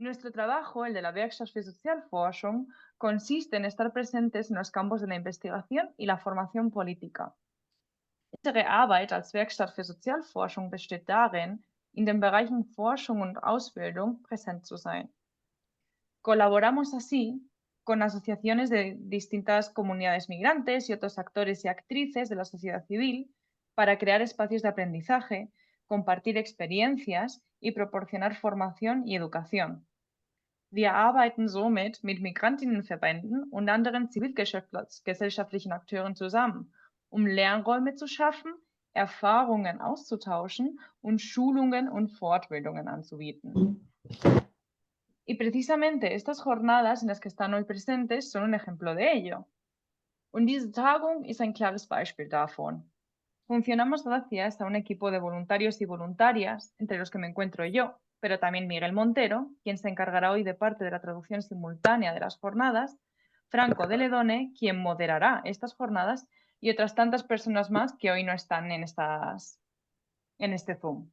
Nuestro trabajo, el de la Werkstatt für Sozialforschung, consiste en estar presentes en los campos de la investigación y la formación política. Unsere Arbeit als Werkstatt für Sozialforschung besteht darin, in den Bereichen Forschung und Ausbildung präsent zu sein. Colaboramos así con asociaciones de distintas comunidades migrantes y otros actores y actrices de la sociedad civil para crear espacios de aprendizaje, compartir experiencias y proporcionar formación y educación. Wir arbeiten somit mit Migrantinnenverbänden und anderen zivilgesellschaftlichen Akteuren zusammen, um Lernräume zu schaffen, Erfahrungen auszutauschen und Schulungen und Fortbildungen anzubieten. Y precisamente estas jornadas en las que están hoy presentes son un ejemplo de ello. Und diese Tagung ist ein klares Beispiel davon. Funcionamos gracias a un equipo de voluntarios y voluntarias, entre los que me encuentro yo, pero también Miguel Montero, quien se encargará hoy de parte de la traducción simultánea de las jornadas, Franco de Ledone, quien moderará estas jornadas, y otras tantas personas más que hoy no están en este Zoom.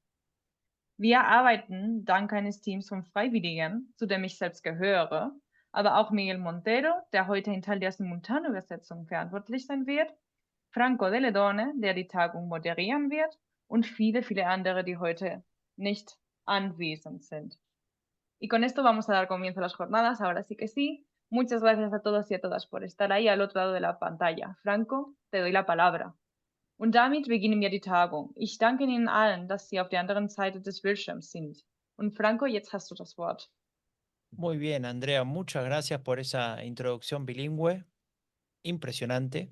Wir arbeiten dank eines Teams von Freiwilligen, zu dem ich selbst gehöre, aber auch Miguel Montero, der heute in Teil der Simultanübersetzung verantwortlich sein wird, Franco de Ledone, der die Tagung moderieren wird, und viele, viele andere, die heute nicht anwesend sind. Y con esto vamos a dar comienzo a las jornadas, ahora sí que sí. Muchas gracias a todos y a todas por estar ahí al otro lado de la pantalla. Franco, te doy la palabra. Und damit beginnen wir die Tagung. Ich danke Ihnen allen, dass Sie auf der anderen Seite des Bildschirms sind. Und Franco, jetzt hast du das Wort. Muy bien, Andrea, muchas gracias por esa introducción bilingüe, impresionante.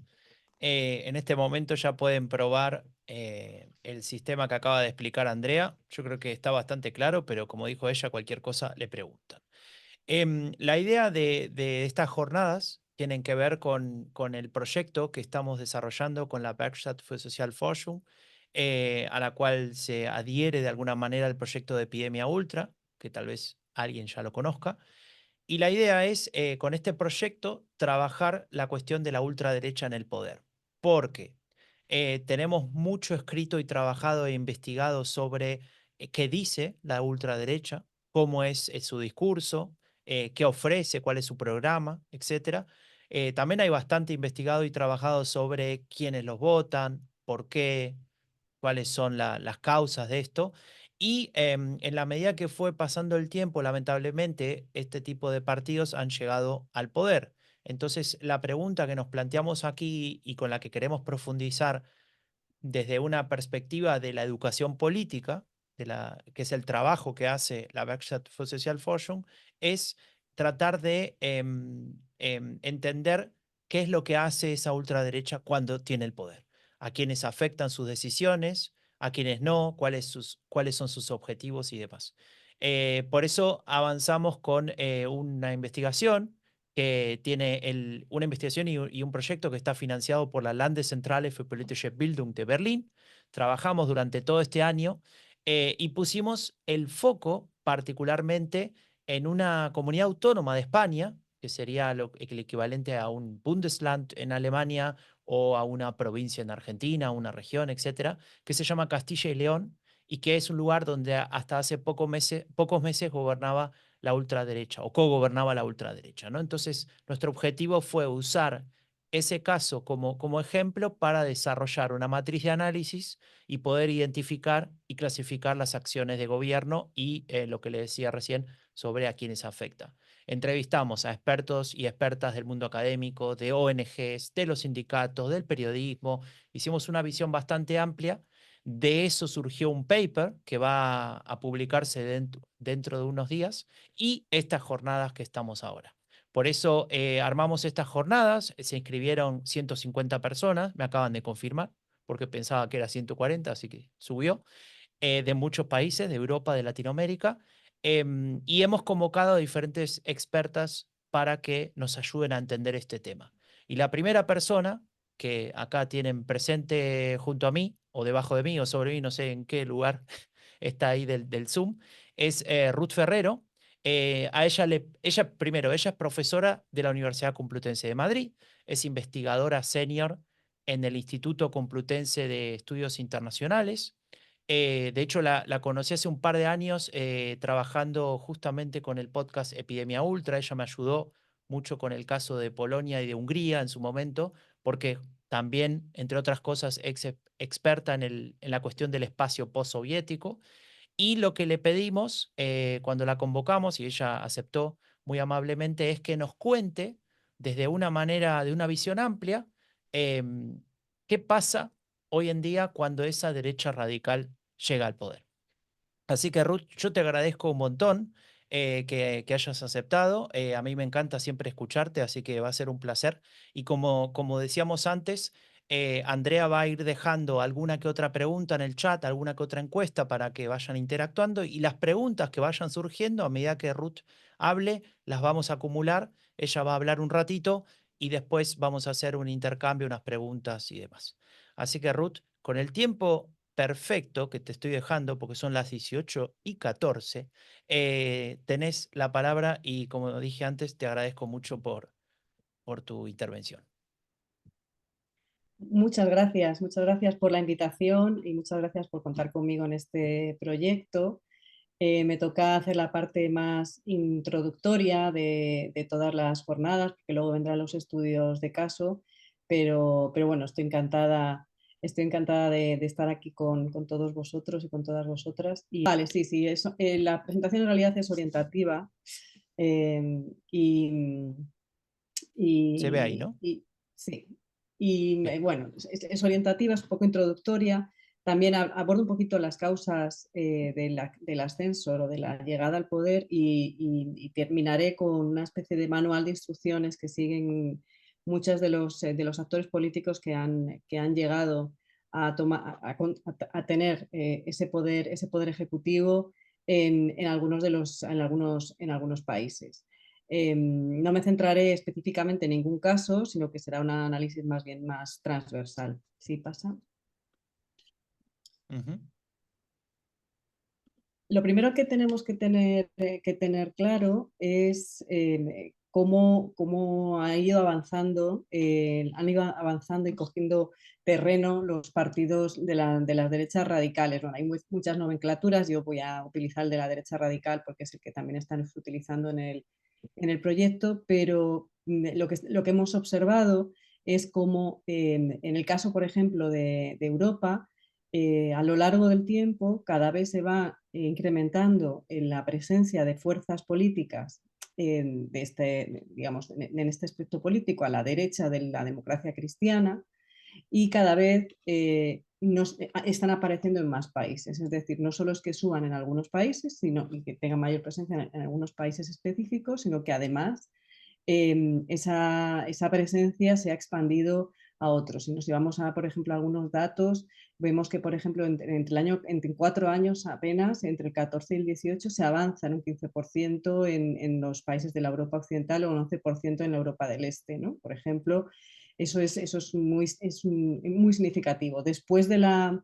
En este momento ya pueden probar el sistema que acaba de explicar Andrea. Yo creo que está bastante claro, pero como dijo ella, cualquier cosa le preguntan. La idea de estas jornadas tienen que ver con el proyecto que estamos desarrollando con la Werkstatt für Sozialforschung, a la cual se adhiere de alguna manera el proyecto de Epidemia Ultra, que tal vez alguien ya lo conozca. Y la idea es, con este proyecto, trabajar la cuestión de la ultraderecha en el poder. Porque tenemos mucho escrito y trabajado e investigado sobre qué dice la ultraderecha, cómo es su discurso, qué ofrece, cuál es su programa, etcétera. También hay bastante investigado y trabajado sobre quiénes los votan, por qué, cuáles son las causas de esto. Y en la medida que fue pasando el tiempo, lamentablemente, este tipo de partidos han llegado al poder. Entonces, la pregunta que nos planteamos aquí y con la que queremos profundizar desde una perspectiva de la educación política, que es el trabajo que hace la Werkstatt für Sozialforschung, es tratar de entender qué es lo que hace esa ultraderecha cuando tiene el poder, a quienes afectan sus decisiones, a quienes no, cuáles son sus objetivos y demás. Por eso avanzamos con una investigación que tiene una investigación y un proyecto que está financiado por la Landeszentrale für politische Bildung de Berlín. Trabajamos durante todo este año y pusimos el foco particularmente en una comunidad autónoma de España, que sería el equivalente a un Bundesland en Alemania o a una provincia en Argentina, una región, etcétera, que se llama Castilla y León y que es un lugar donde hasta hace pocos meses gobernaba la ultraderecha o cogobernaba la ultraderecha, ¿no? Entonces, nuestro objetivo fue usar ese caso como ejemplo para desarrollar una matriz de análisis y poder identificar y clasificar las acciones de gobierno y lo que le decía recién sobre a quienes afecta. Entrevistamos a expertos y expertas del mundo académico, de ONGs, de los sindicatos, del periodismo. Hicimos una visión bastante amplia. De eso surgió un paper que va a publicarse dentro de unos días y estas jornadas que estamos ahora. Por eso armamos estas jornadas, se inscribieron 150 personas, me acaban de confirmar, porque pensaba que era 140, así que subió, de muchos países, de Europa, de Latinoamérica, y hemos convocado a diferentes expertas para que nos ayuden a entender este tema. Y la primera persona que acá tienen presente junto a mí, o debajo de mí, o sobre mí, no sé en qué lugar está ahí del Zoom, es Ruth Ferrero. Primero, ella es profesora de la Universidad Complutense de Madrid, es investigadora senior en el Instituto Complutense de Estudios Internacionales, De hecho, la conocí hace un par de años trabajando justamente con el podcast Epidemia Ultra. Ella me ayudó mucho con el caso de Polonia y de Hungría en su momento, porque también, entre otras cosas, experta en la cuestión del espacio postsoviético. Y lo que le pedimos cuando la convocamos, y ella aceptó muy amablemente, es que nos cuente desde una manera, de una visión amplia, qué pasa hoy en día cuando esa derecha radical llega al poder. Así que Ruth, yo te agradezco un montón que hayas aceptado. A mí me encanta siempre escucharte, así que va a ser un placer. Y como decíamos antes, Andrea va a ir dejando alguna que otra pregunta en el chat, alguna que otra encuesta para que vayan interactuando y las preguntas que vayan surgiendo a medida que Ruth hable, las vamos a acumular. Ella va a hablar un ratito y después vamos a hacer un intercambio, unas preguntas y demás. Así que Ruth, con el tiempo perfecto que te estoy dejando, porque son las 18:14, tenés la palabra y como dije antes, te agradezco mucho por tu intervención. Muchas gracias por la invitación y muchas gracias por contar conmigo en este proyecto. Me toca hacer la parte más introductoria de todas las jornadas, porque luego vendrán los estudios de caso, pero bueno, estoy encantada de estar aquí con todos vosotros y con todas vosotras. Y vale, sí, sí, eso, la presentación en realidad es orientativa eh, y, Se ve ahí, y, ¿no? y- sí, y Bien. bueno, es orientativa, es un poco introductoria. También aborda un poquito las causas del ascensor o de la llegada al poder y terminaré con una especie de manual de instrucciones que siguen muchos de los actores políticos que han llegado a, a tener ese poder ejecutivo en algunos países. No me centraré específicamente en ningún caso, sino que será un análisis más bien más transversal. ¿Sí pasa? Ujú. Lo primero que tenemos que tener claro es cómo han ido avanzando y cogiendo terreno los partidos de las derechas radicales. Bueno, hay muchas nomenclaturas, yo voy a utilizar el de la derecha radical porque es el que también están utilizando en el proyecto, pero lo que hemos observado es cómo en el caso, por ejemplo, de Europa, a lo largo del tiempo cada vez se va incrementando en la presencia de fuerzas políticas digamos, en este aspecto político a la derecha de la democracia cristiana y cada vez están apareciendo en más países. Es decir, no solo es que suban en algunos países y que tengan mayor presencia en algunos países específicos, sino que además esa presencia se ha expandido a otros. Si nos llevamos a, por ejemplo, algunos datos, vemos que, por ejemplo, entre 4 años apenas, entre el 14 y el 18, se avanza en un 15% en los países de la Europa Occidental o un 11% en la Europa del Este, ¿no? Por ejemplo, eso es muy significativo. Después de la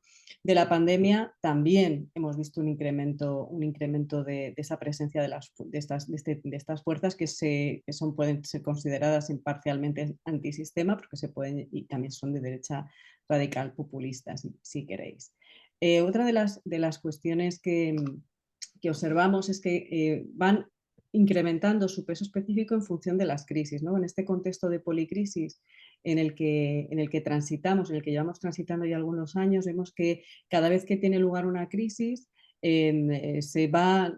pandemia también hemos visto un incremento de esa presencia de estas fuerzas pueden ser consideradas imparcialmente antisistema porque y también son de derecha radical populista, si queréis. Otra de las cuestiones que observamos es que van incrementando su peso específico en función de las crisis, ¿no? En este contexto de policrisis en el que transitamos, en el que llevamos transitando ya algunos años, vemos que cada vez que tiene lugar una crisis, se va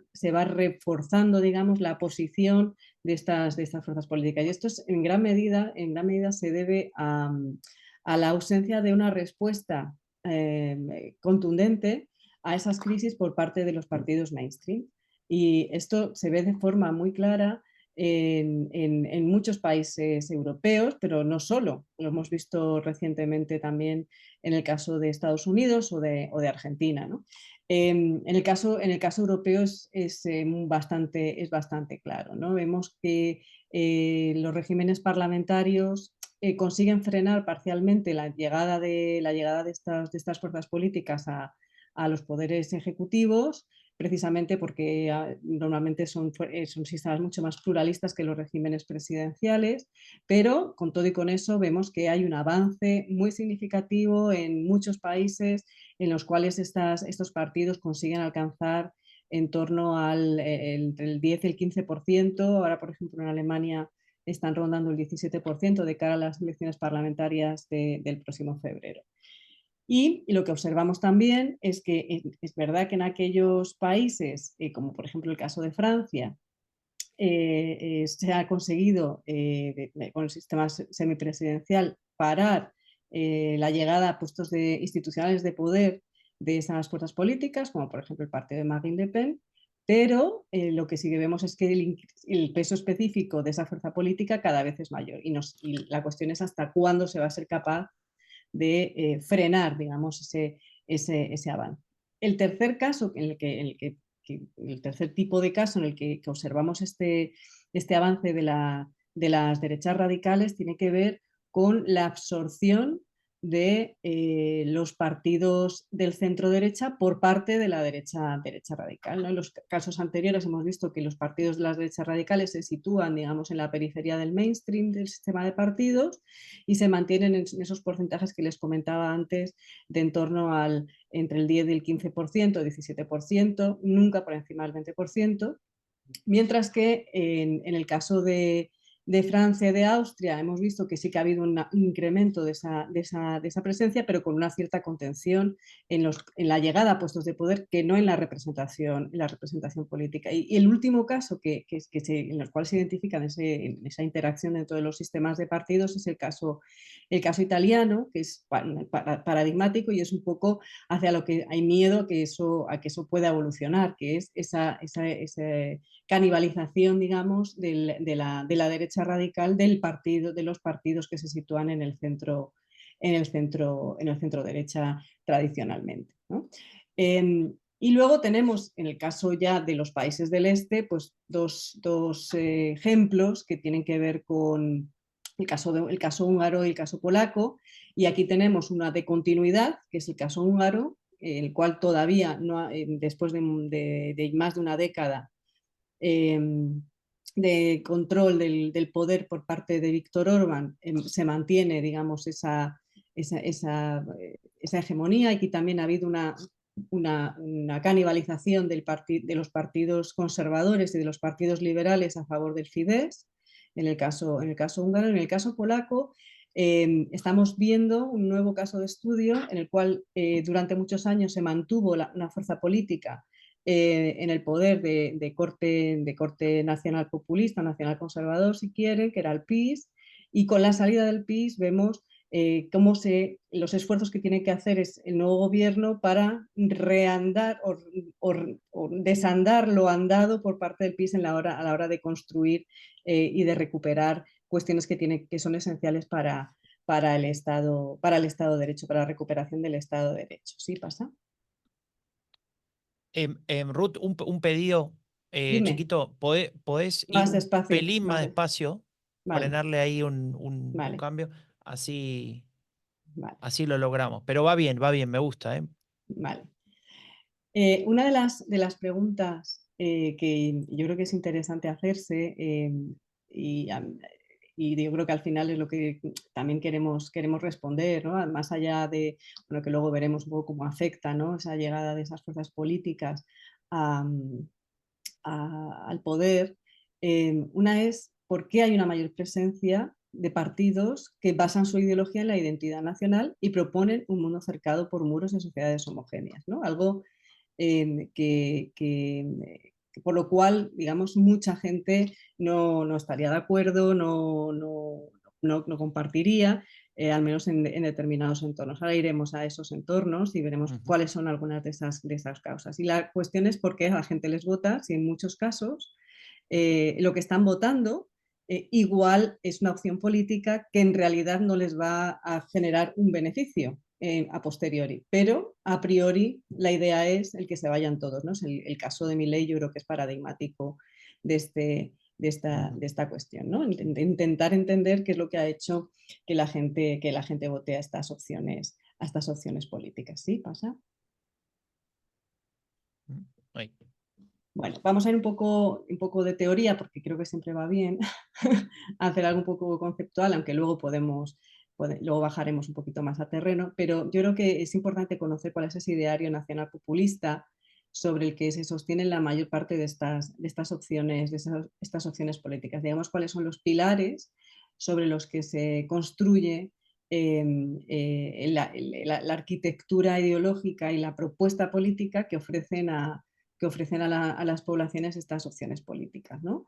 reforzando, digamos, la posición de estas fuerzas políticas. Y esto es, en gran medida se debe a la ausencia de una respuesta contundente a esas crisis por parte de los partidos mainstream. Y esto se ve de forma muy clara en muchos países europeos, pero no solo. Lo hemos visto recientemente también en el caso de Estados Unidos o de Argentina, ¿no? En el caso europeo es bastante claro, ¿no? Vemos que los regímenes parlamentarios consiguen frenar parcialmente la llegada de estas fuerzas políticas a los poderes ejecutivos, precisamente porque normalmente son sistemas mucho más pluralistas que los regímenes presidenciales, pero con todo y con eso vemos que hay un avance muy significativo en muchos países en los cuales estos partidos consiguen alcanzar en torno entre el 10 y el 15%. Ahora, por ejemplo, en Alemania están rondando el 17% de cara a las elecciones parlamentarias del próximo febrero. Y lo que observamos también es que es verdad que en aquellos países, como por ejemplo el caso de Francia, se ha conseguido con el sistema semipresidencial parar la llegada a puestos institucionales de poder de esas fuerzas políticas, como por ejemplo el partido de Marine Le Pen, pero lo que sí que vemos es que el peso específico de esa fuerza política cada vez es mayor y la cuestión es hasta cuándo se va a ser capaz de frenar, digamos, ese avance. El tercer caso, el tercer tipo de caso en el que observamos este avance de las derechas radicales tiene que ver con la absorción de los partidos del centro derecha por parte de la derecha radical, ¿no? En los casos anteriores hemos visto que los partidos de las derechas radicales se sitúan, digamos, en la periferia del mainstream del sistema de partidos y se mantienen en esos porcentajes que les comentaba antes, de en torno entre el 10 y el 15%, 17%, nunca por encima del 20%, mientras que en el caso de Francia y de Austria hemos visto que sí que ha habido un incremento de esa presencia, pero con una cierta contención en la llegada a puestos de poder, que no en la representación política. Y el último caso en el cual se identifica en esa interacción dentro de los sistemas de partidos es el caso italiano, que es paradigmático y es un poco hacia lo que hay miedo a que eso pueda evolucionar, que es esa canibalización, digamos, de la derecha radical de los partidos que se sitúan en el centro derecha tradicionalmente, ¿no? Y luego tenemos, en el caso ya de los países del este, pues dos ejemplos que tienen que ver con el caso húngaro y el caso polaco. Y aquí tenemos una de continuidad, que es el caso húngaro, el cual todavía, después de más de una década de control del poder por parte de Víctor Orbán, se mantiene, digamos, esa hegemonía. Aquí también ha habido una canibalización de los partidos conservadores y de los partidos liberales a favor del Fidesz, en el caso húngaro. En el caso polaco, estamos viendo un nuevo caso de estudio en el cual durante muchos años se mantuvo una fuerza política en el poder de corte nacional populista, nacional conservador, si quieren, que era el PiS, y con la salida del PiS vemos cómo los esfuerzos que tiene que hacer es el nuevo gobierno para reandar o desandar lo andado por parte del PiS a la hora de construir y de recuperar cuestiones que son esenciales para el Estado de Derecho, para la recuperación del Estado de Derecho. ¿Sí pasa? Ruth, un pedido Dime. chiquito. ¿Podés ir Más un despacio. pelín más despacio? Vale. Frenarle ahí un Vale. cambio. Así Vale. lo logramos. Pero va bien, me gusta. Vale. Una de las preguntas que yo creo que es interesante hacerse y yo creo que al final es lo que también queremos responder, ¿no? Más allá de que luego veremos un poco cómo afecta, ¿no?, esa llegada de esas fuerzas políticas al poder. Una es por qué hay una mayor presencia de partidos que basan su ideología en la identidad nacional y proponen un mundo cercado por muros en sociedades homogéneas, ¿no? Algo por lo cual, digamos, mucha gente no estaría de acuerdo, no compartiría, al menos en determinados entornos. Ahora iremos a esos entornos y veremos cuáles son algunas de esas causas. Y la cuestión es por qué a la gente les vota, si en muchos casos lo que están votando igual es una opción política que en realidad no les va a generar un beneficio a posteriori, pero a priori la idea es el que se vayan todos, ¿no? Es el caso de Milei, yo creo que es paradigmático de esta cuestión, ¿no? Intentar entender qué es lo que ha hecho que la gente vote a estas opciones políticas. ¿Sí? ¿Pasa? Ahí. Bueno, vamos a ir un poco de teoría, porque creo que siempre va bien hacer algo un poco conceptual, aunque luego luego bajaremos un poquito más a terreno, pero yo creo que es importante conocer cuál es ese ideario nacional populista sobre el que se sostienen la mayor parte de estas opciones, estas opciones políticas. Digamos, cuáles son los pilares sobre los que se construye la arquitectura ideológica y la propuesta política que ofrecen a las poblaciones estas opciones políticas, ¿no?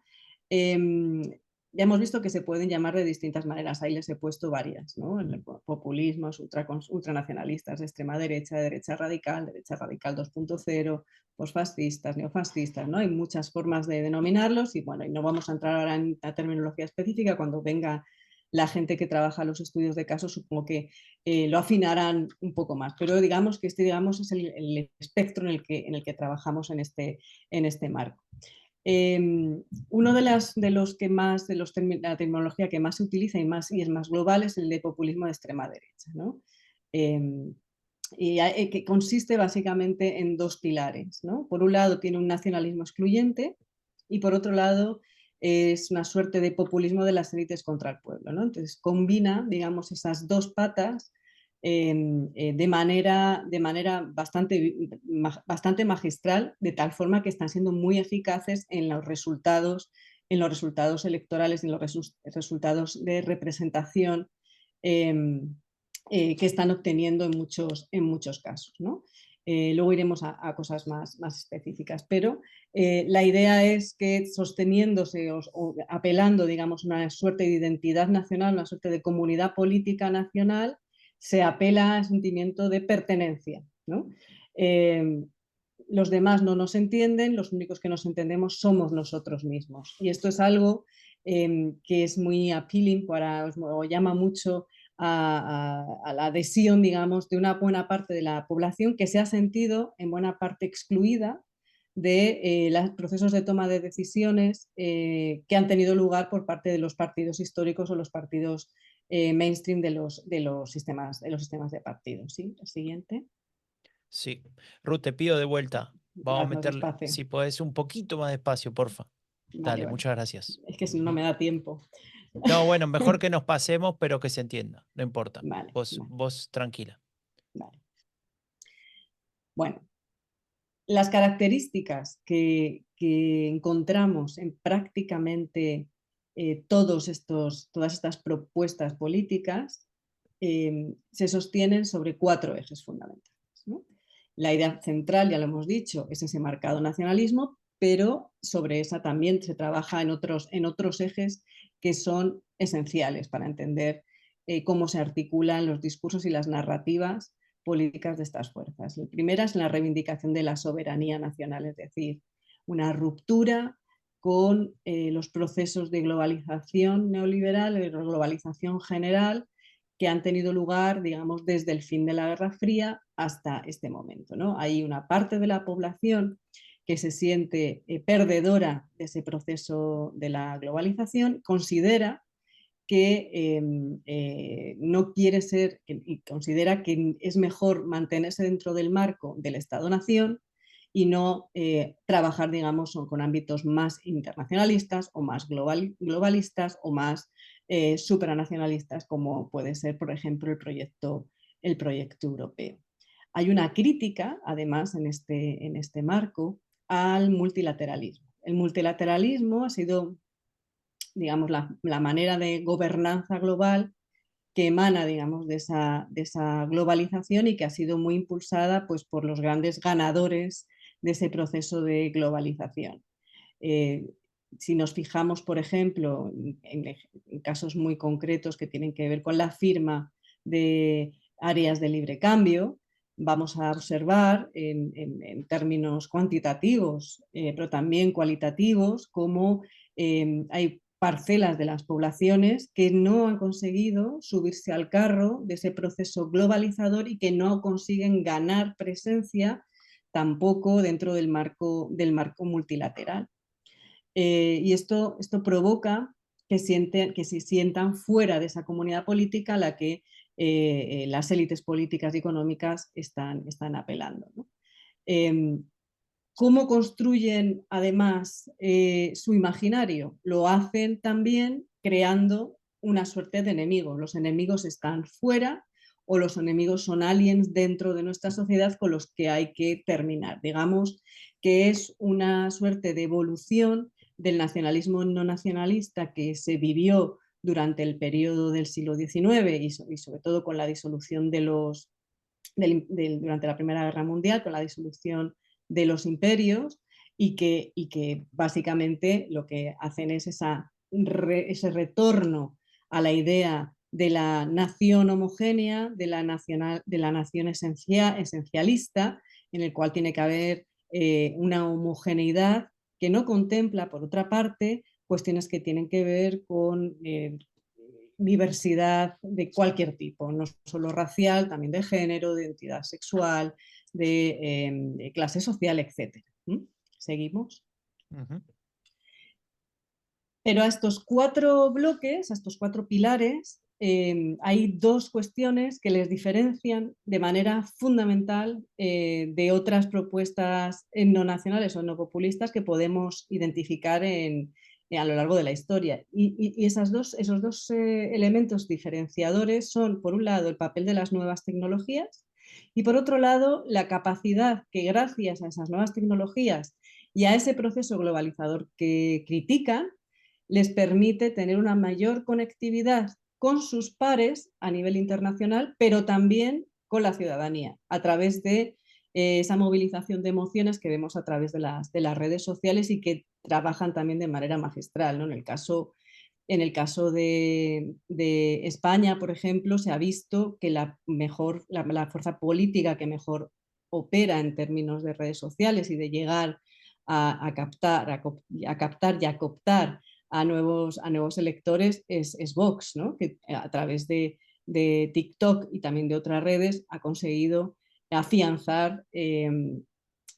Ya hemos visto que se pueden llamar de distintas maneras, ahí les he puesto varias, ¿no? Populismos, ultranacionalistas, de extrema derecha radical 2.0, posfascistas, neofascistas, ¿no? Hay muchas formas de denominarlos y bueno, y no vamos a entrar ahora en la terminología específica. Cuando venga la gente que trabaja los estudios de casos, supongo que lo afinarán un poco más, pero digamos que este es el espectro en el que trabajamos en este marco. Uno de la terminología que más se utiliza y es más global es el de populismo de extrema derecha, ¿no? Que consiste básicamente en dos pilares, ¿no? Por un lado tiene un nacionalismo excluyente y por otro lado es una suerte de populismo de las élites contra el pueblo, ¿no? Entonces combina, digamos, esas dos patas de manera bastante magistral, de tal forma que están siendo muy eficaces en los resultados electorales, en los resultados de representación que están obteniendo en muchos casos, ¿no? Luego iremos a cosas más específicas, pero la idea es que sosteniéndose o apelando, digamos, a una suerte de identidad nacional, una suerte de comunidad política nacional, se apela al sentimiento de pertenencia, ¿no? Los demás no nos entienden, los únicos que nos entendemos somos nosotros mismos. Y esto es algo que es muy appealing o llama mucho a la adhesión, digamos, de una buena parte de la población que se ha sentido en buena parte excluida de los procesos de toma de decisiones que han tenido lugar por parte de los partidos históricos o los partidos mainstream de los sistemas de partidos. ¿Sí? El siguiente. Sí. Ruth, te pido de vuelta. Vamos a Haznos meterle, despacio. si podés, un poquito más despacio, porfa. Dale, Vale. muchas gracias. Es que si no me da tiempo. No, bueno, mejor que nos pasemos, pero que se entienda, no importa. Vale. Vos tranquila. Vale. Bueno, las características que encontramos en prácticamente todas estas propuestas políticas se sostienen sobre 4 ejes fundamentales, ¿no? La idea central, ya lo hemos dicho, es ese marcado nacionalismo, pero sobre esa también se trabaja en otros ejes que son esenciales para entender cómo se articulan los discursos y las narrativas políticas de estas fuerzas. La primera es la reivindicación de la soberanía nacional, es decir, una ruptura con los procesos de globalización neoliberal, de globalización general, que han tenido lugar, digamos, desde el fin de la Guerra Fría hasta este momento, ¿no? Hay una parte de la población que se siente perdedora de ese proceso de la globalización, considera que no quiere ser y considera que es mejor mantenerse dentro del marco del Estado-Nación y no trabajar, digamos, con ámbitos más internacionalistas o más globalistas o más supranacionalistas, como puede ser, por ejemplo, el proyecto europeo. Hay una crítica, además, en este marco, al multilateralismo. El multilateralismo ha sido, digamos, la manera de gobernanza global que emana, digamos, de esa globalización y que ha sido muy impulsada pues, por los grandes ganadores de ese proceso de globalización. Si nos fijamos, por ejemplo, en casos muy concretos que tienen que ver con la firma de áreas de libre cambio, vamos a observar en términos cuantitativos, pero también cualitativos, cómo hay parcelas de las poblaciones que no han conseguido subirse al carro de ese proceso globalizador y que no consiguen ganar presencia tampoco dentro del marco multilateral. Y esto provoca que se sientan fuera de esa comunidad política a la que las élites políticas y económicas están apelando, ¿no? ¿Cómo construyen además su imaginario? Lo hacen también creando una suerte de enemigos. Los enemigos están fuera o los enemigos son aliens dentro de nuestra sociedad con los que hay que terminar. Digamos que es una suerte de evolución del nacionalismo no nacionalista que se vivió durante el periodo del siglo XIX y sobre todo con la disolución de durante la Primera Guerra Mundial, con la disolución de los imperios y que básicamente lo que hacen es ese retorno a la idea de la nación homogénea, de la nación esencialista, en el cual tiene que haber una homogeneidad que no contempla, por otra parte, cuestiones que tienen que ver con diversidad de cualquier tipo, no solo racial, también de género, de identidad sexual, de clase social, etc. ¿Seguimos? Ujú. Pero a estos 4 bloques, a estos 4 pilares, hay 2 cuestiones que les diferencian de manera fundamental de otras propuestas no nacionales o no populistas que podemos identificar a lo largo de la historia. Y esos dos elementos diferenciadores son, por un lado, el papel de las nuevas tecnologías y, por otro lado, la capacidad que, gracias a esas nuevas tecnologías y a ese proceso globalizador que critican, les permite tener una mayor conectividad con sus pares a nivel internacional, pero también con la ciudadanía, a través de esa movilización de emociones que vemos a través de las redes sociales y que trabajan también de manera magistral, ¿no? En el caso de España, por ejemplo, se ha visto que la fuerza política que mejor opera en términos de redes sociales y de llegar a captar y a cooptar a nuevos electores es Vox, ¿no? Que a través de TikTok y también de otras redes ha conseguido afianzar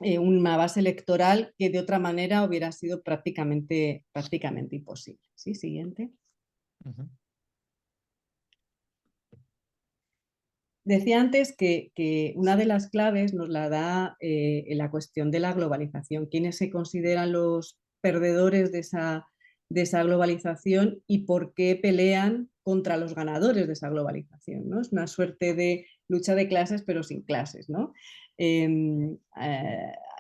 una base electoral que de otra manera hubiera sido prácticamente imposible. ¿Sí? Siguiente. Ujú. Decía antes que una de las claves nos la da la cuestión de la globalización. ¿Quiénes se consideran los perdedores de esa globalización y por qué pelean contra los ganadores de esa globalización, ¿no? Es una suerte de lucha de clases, pero sin clases, ¿no?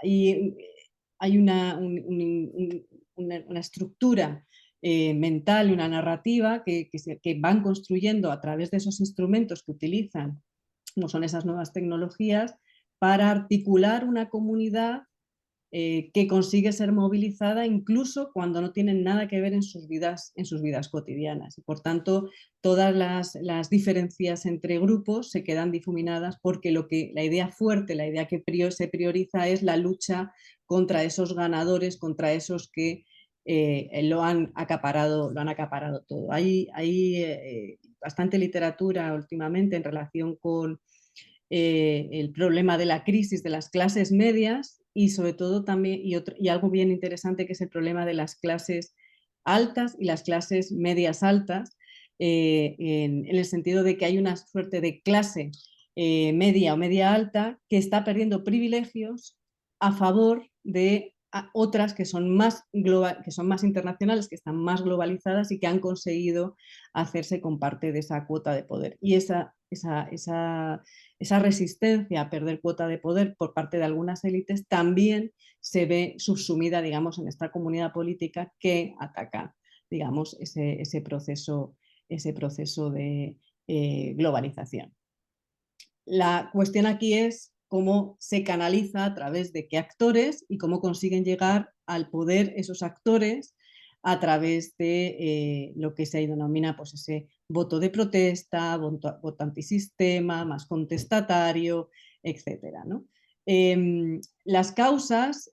Y hay una estructura mental y una narrativa que van construyendo a través de esos instrumentos que utilizan, como son esas nuevas tecnologías, para articular una comunidad que consigue ser movilizada incluso cuando no tienen nada que ver en sus vidas cotidianas. Y por tanto, todas las diferencias entre grupos se quedan difuminadas porque la idea fuerte, la idea que se prioriza es la lucha contra esos ganadores, contra esos que lo han acaparado todo. Hay bastante literatura últimamente en relación con el problema de la crisis de las clases medias y sobre todo también, y algo bien interesante que es el problema de las clases altas y las clases medias altas, en el sentido de que hay una suerte de clase media o media alta que está perdiendo privilegios a favor de otras que son más internacionales, que están más globalizadas y que han conseguido hacerse con parte de esa cuota de poder. Y esa resistencia a perder cuota de poder por parte de algunas élites también se ve subsumida, digamos, en esta comunidad política que ataca, digamos, ese proceso de globalización. La cuestión aquí es cómo se canaliza a través de qué actores y cómo consiguen llegar al poder esos actores a través de lo que se denomina pues, ese voto de protesta, voto antisistema, más contestatario, etc. ¿no? Las causas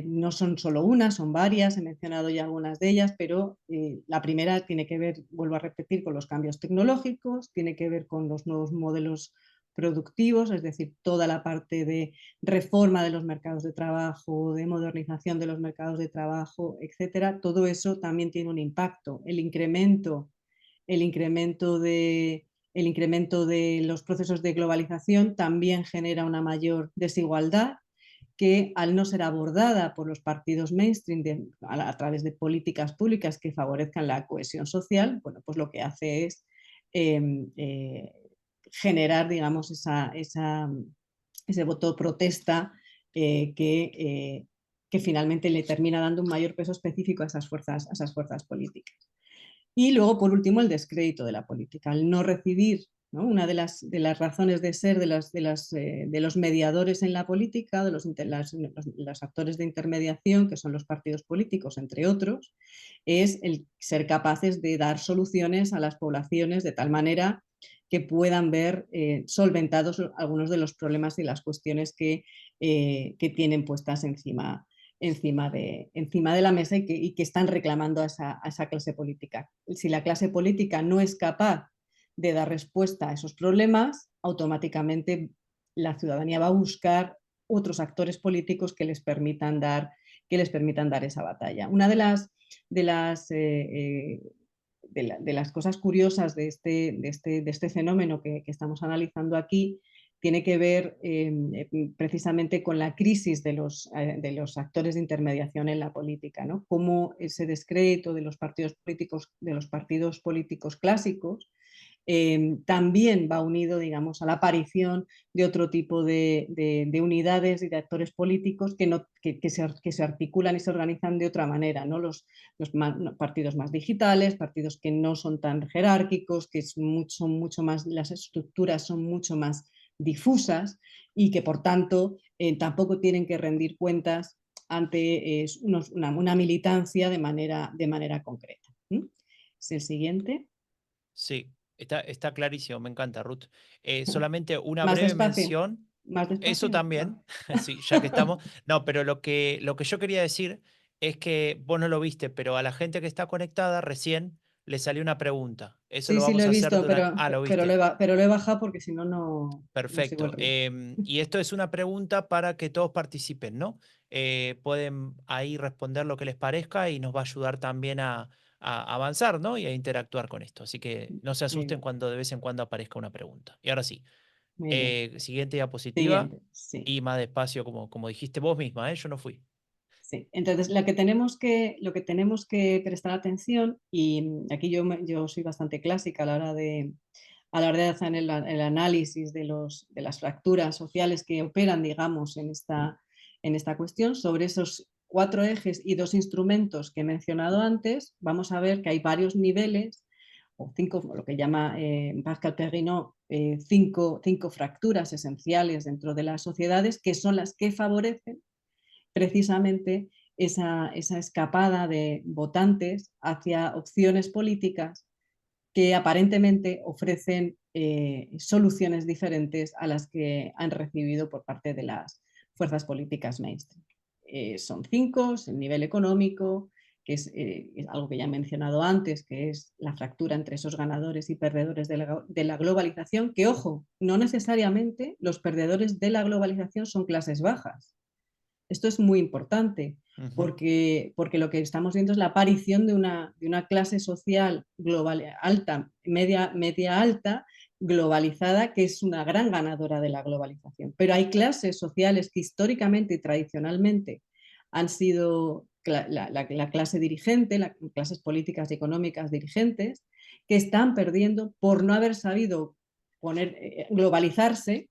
no son solo una, son varias, he mencionado ya algunas de ellas, pero la primera tiene que ver, vuelvo a repetir, con los cambios tecnológicos, tiene que ver con los nuevos modelos productivos, es decir, toda la parte de reforma de los mercados de trabajo, de modernización de los mercados de trabajo, etcétera. Todo eso también tiene un impacto. El incremento de los procesos de globalización también genera una mayor desigualdad que al no ser abordada por los partidos mainstream a través de políticas públicas que favorezcan la cohesión social, bueno, pues lo que hace es generar, digamos, ese voto de protesta que finalmente le termina dando un mayor peso específico a esas fuerzas políticas. Y luego, por último, el descrédito de la política, el no recibir, ¿no? Una de las razones de ser de los mediadores en la política, de los actores de intermediación, que son los partidos políticos, entre otros, es el ser capaces de dar soluciones a las poblaciones de tal manera que puedan ver solventados algunos de los problemas y las cuestiones que tienen puestas encima de la mesa y que están reclamando a esa clase política. Si la clase política no es capaz de dar respuesta a esos problemas, automáticamente la ciudadanía va a buscar otros actores políticos que les permitan dar esa batalla. Una de las cosas curiosas de este fenómeno que estamos analizando aquí tiene que ver precisamente con la crisis de los actores de intermediación en la política, ¿no? Cómo ese descrédito de los partidos políticos clásicos también va unido, digamos, a la aparición de otro tipo de unidades y de actores políticos que se articulan y se organizan de otra manera, ¿no? Los partidos más digitales, partidos que no son tan jerárquicos, que son mucho más, las estructuras son mucho más difusas y que por tanto tampoco tienen que rendir cuentas ante una militancia de manera concreta. ¿Es el siguiente? Sí, está clarísimo, me encanta, Ruth. Solamente una Más breve despacio. mención. Más Eso despacio. también, sí, ya que estamos. No, pero lo que yo quería decir es que vos no lo viste, pero a la gente que está conectada recién le salió una pregunta. Eso Sí, lo sí, lo vamos he a hacer visto, durante... Ah, lo pero viste. pero lo he bajado porque si no, no sigo el Perfecto. ritmo. Y esto es una pregunta para que todos participen, ¿no? Pueden ahí responder lo que les parezca y nos va a ayudar también a avanzar, ¿no? Y a interactuar con esto. Así que no se Muy asusten bien, cuando de vez en cuando aparezca una pregunta. Y ahora sí, muy bien. siguiente diapositiva Siguiente, sí. y más despacio, como dijiste vos misma, ¿eh? Yo no fui. Sí, entonces lo que tenemos que prestar atención, y aquí yo soy bastante clásica a la hora de hacer el análisis de las fracturas sociales que operan, digamos, en esta cuestión, sobre esos 4 ejes y 2 instrumentos que he mencionado antes, vamos a ver que hay varios niveles, o 5, lo que llama Pascal Perrinot, 5 fracturas esenciales dentro de las sociedades, que son las que favorecen precisamente esa escapada de votantes hacia opciones políticas que aparentemente ofrecen soluciones diferentes a las que han recibido por parte de las fuerzas políticas mainstream. Son 5, el nivel económico, que es algo que ya he mencionado antes, que es la fractura entre esos ganadores y perdedores de la globalización, que ojo, no necesariamente los perdedores de la globalización son clases bajas. Esto es muy importante porque lo que estamos viendo es la aparición de una clase social global, alta, media alta, globalizada, que es una gran ganadora de la globalización. Pero hay clases sociales que históricamente y tradicionalmente han sido la clase dirigente, las clases políticas y económicas dirigentes, que están perdiendo por no haber sabido globalizarse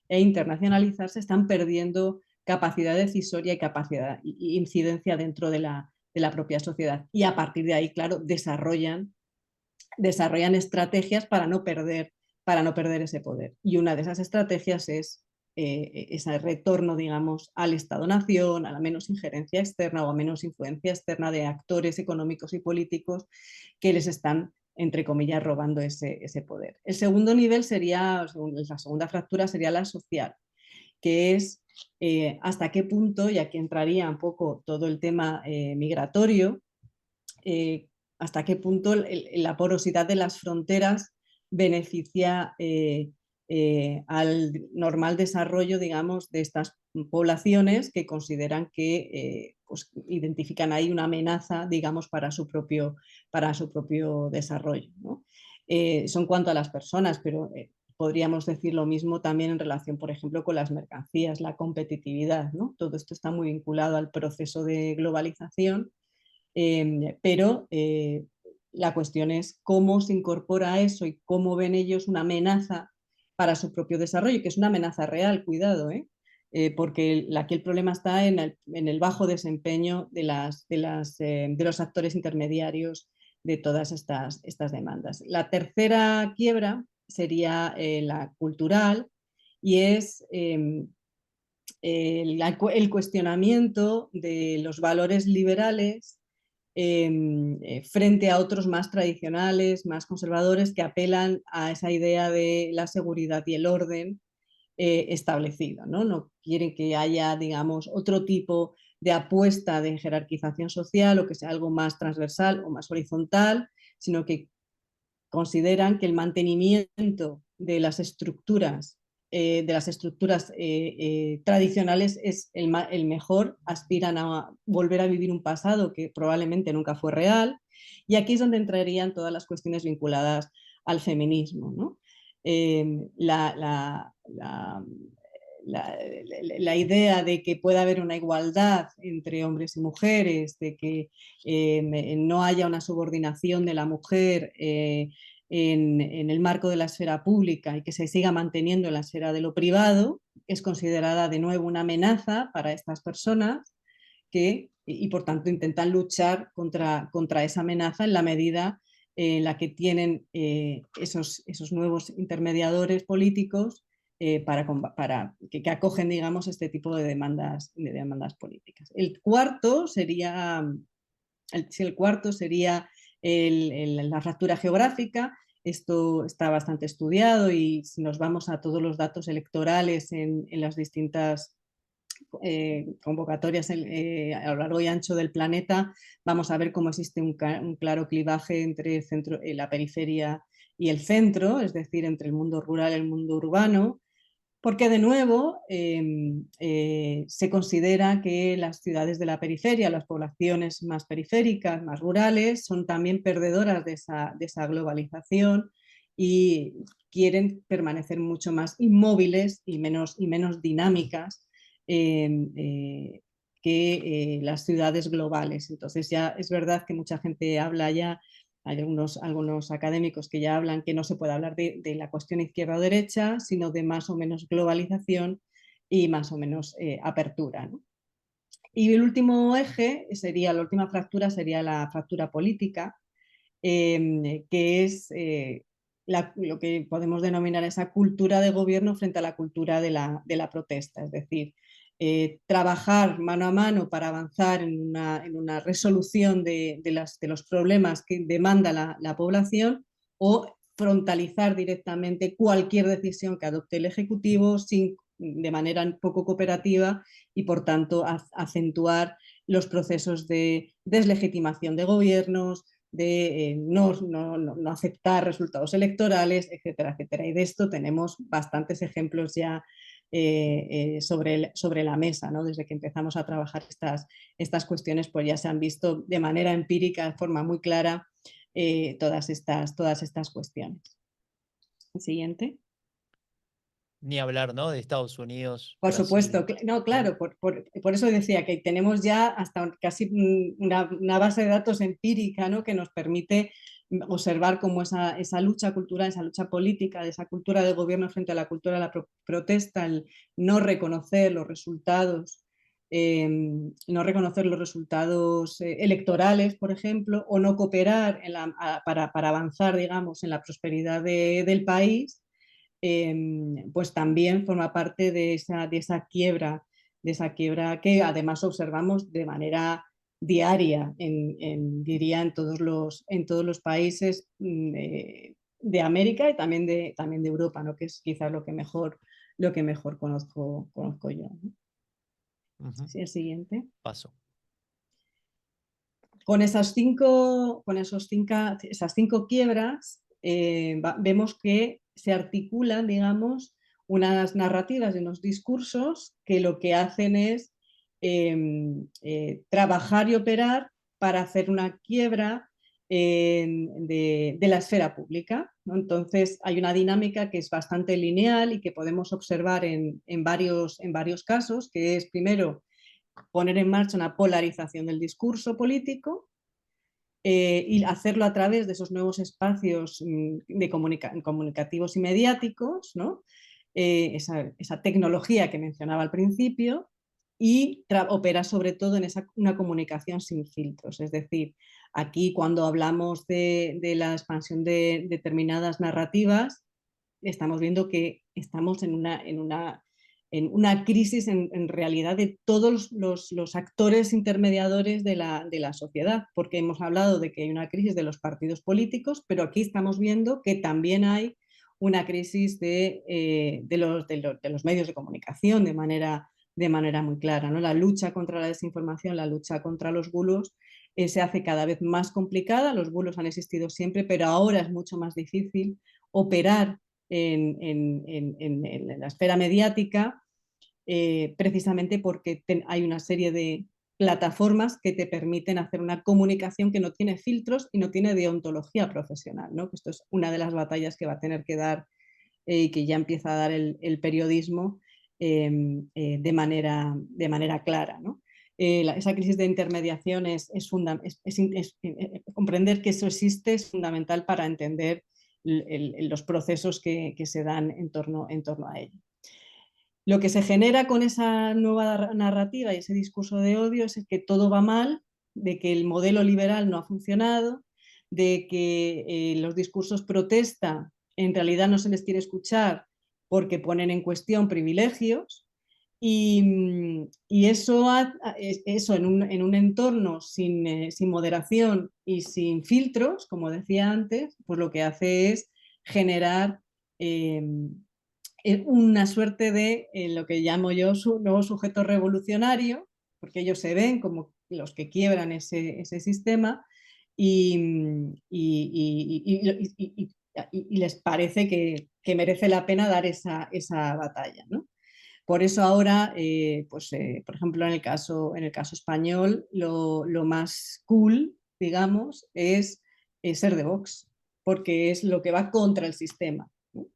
e internacionalizarse, están perdiendo capacidad decisoria y capacidad e incidencia dentro de la propia sociedad. Y a partir de ahí, claro, desarrollan estrategias para no perder ese poder. Y una de esas estrategias es ese retorno, digamos, al Estado-nación, a la menos injerencia externa o a menos influencia externa de actores económicos y políticos que les están, entre comillas, robando ese poder. El segundo nivel sería, la segunda fractura sería la social, que es hasta qué punto, y aquí entraría un poco todo el tema migratorio, hasta qué punto la porosidad de las fronteras beneficia al normal desarrollo, digamos, de estas poblaciones que consideran que pues, identifican ahí una amenaza, digamos, para su propio desarrollo, ¿no? Eso en cuanto a las personas, pero podríamos decir lo mismo también en relación, por ejemplo, con las mercancías, la competitividad, ¿no? Todo esto está muy vinculado al proceso de globalización, pero la cuestión es cómo se incorpora eso y cómo ven ellos una amenaza para su propio desarrollo, que es una amenaza real, cuidado, porque aquí el problema está en el bajo desempeño de los actores intermediarios de todas estas demandas. La tercera quiebra sería la cultural, y es el cuestionamiento de los valores liberales frente a otros más tradicionales, más conservadores, que apelan a esa idea de la seguridad y el orden establecido, ¿no? No quieren que haya, digamos, otro tipo de apuesta de jerarquización social o que sea algo más transversal o más horizontal, sino que consideran que el mantenimiento de las estructuras tradicionales es el mejor, aspiran a volver a vivir un pasado que probablemente nunca fue real, y aquí es donde entrarían todas las cuestiones vinculadas al feminismo, ¿no? La idea de que pueda haber una igualdad entre hombres y mujeres, de que no haya una subordinación de la mujer en el marco de la esfera pública y que se siga manteniendo en la esfera de lo privado, es considerada de nuevo una amenaza para estas personas y por tanto intentan luchar contra esa amenaza en la medida en la que tienen esos nuevos intermediadores políticos que acogen, digamos, este tipo de demandas políticas. El cuarto sería la fractura geográfica. Esto está bastante estudiado, y si nos vamos a todos los datos electorales en las distintas convocatorias a lo largo y ancho del planeta, vamos a ver cómo existe un claro clivaje entre el centro, la periferia y el centro, es decir, entre el mundo rural y el mundo urbano, porque de nuevo se considera que las ciudades de la periferia, las poblaciones más periféricas, más rurales, son también perdedoras de esa globalización y quieren permanecer mucho más inmóviles y menos dinámicas que las ciudades globales. Entonces ya es verdad que mucha gente habla ya, hay algunos académicos que ya hablan que no se puede hablar de la cuestión izquierda o derecha, sino de más o menos globalización y más o menos apertura, ¿no? Y el último eje la última fractura sería la fractura política, que es lo que podemos denominar esa cultura de gobierno frente a la cultura de la protesta, es decir, trabajar mano a mano para avanzar en una resolución de los problemas que demanda la población, o frontalizar directamente cualquier decisión que adopte el Ejecutivo de manera poco cooperativa, y por tanto acentuar los procesos de deslegitimación de gobiernos, de no aceptar resultados electorales, etcétera, etcétera. Y de esto tenemos bastantes ejemplos ya sobre la mesa, ¿no? Desde que empezamos a trabajar estas cuestiones, pues ya se han visto de manera empírica, de forma muy clara, todas estas cuestiones. El siguiente. Ni hablar, ¿no? De Estados Unidos, Por Brasil, supuesto, no, claro, por eso decía que tenemos ya hasta casi una base de datos empírica, ¿no? Que nos permite observar cómo esa lucha cultural, esa lucha política, de esa cultura de gobierno frente a la cultura de la protesta, el no reconocer los resultados, electorales, por ejemplo, o no cooperar para avanzar, digamos, en la prosperidad del país, pues también forma parte de esa quiebra que además observamos de manera diaria diría en todos los países de América y también de Europa, ¿no? Que es quizás lo que mejor conozco yo, ¿no? Sí, el siguiente. Paso. Con esas cinco quiebras vemos que se articulan, digamos, unas narrativas y unos discursos que lo que hacen es trabajar y operar para hacer una quiebra de la esfera pública, ¿no? Entonces hay una dinámica que es bastante lineal y que podemos observar en varios casos, que es primero poner en marcha una polarización del discurso político y hacerlo a través de esos nuevos espacios comunicativos y mediáticos, ¿no? Esa tecnología que mencionaba al principio, y opera sobre todo en una comunicación sin filtros. Es decir, aquí cuando hablamos de la expansión de determinadas narrativas, estamos viendo que estamos en una crisis en realidad de todos los actores intermediadores de la sociedad, porque hemos hablado de que hay una crisis de los partidos políticos, pero aquí estamos viendo que también hay una crisis de los medios de comunicación de manera muy clara, ¿no? La lucha contra la desinformación, la lucha contra los bulos se hace cada vez más complicada. Los bulos han existido siempre, pero ahora es mucho más difícil operar en la esfera mediática, precisamente porque hay una serie de plataformas que te permiten hacer una comunicación que no tiene filtros y no tiene deontología profesional, ¿no? Esto es una de las batallas que va a tener que dar y que ya empieza a dar el periodismo de manera clara, ¿no? Esa crisis de intermediación comprender que eso existe es fundamental para entender los procesos que se dan en torno a ello. Lo que se genera con esa nueva narrativa y ese discurso de odio es que todo va mal, de que el modelo liberal no ha funcionado, de que los discursos protesta en realidad no se les quiere escuchar porque ponen en cuestión privilegios, y eso en un entorno sin moderación y sin filtros, como decía antes, pues lo que hace es generar una suerte de lo que llamo yo nuevo sujeto revolucionario, porque ellos se ven como los que quiebran ese sistema y les parece que merece la pena dar esa batalla, ¿no? Por eso ahora, por ejemplo, en el caso español, lo más cool, digamos, es ser de Vox, porque es lo que va contra el sistema, ¿no?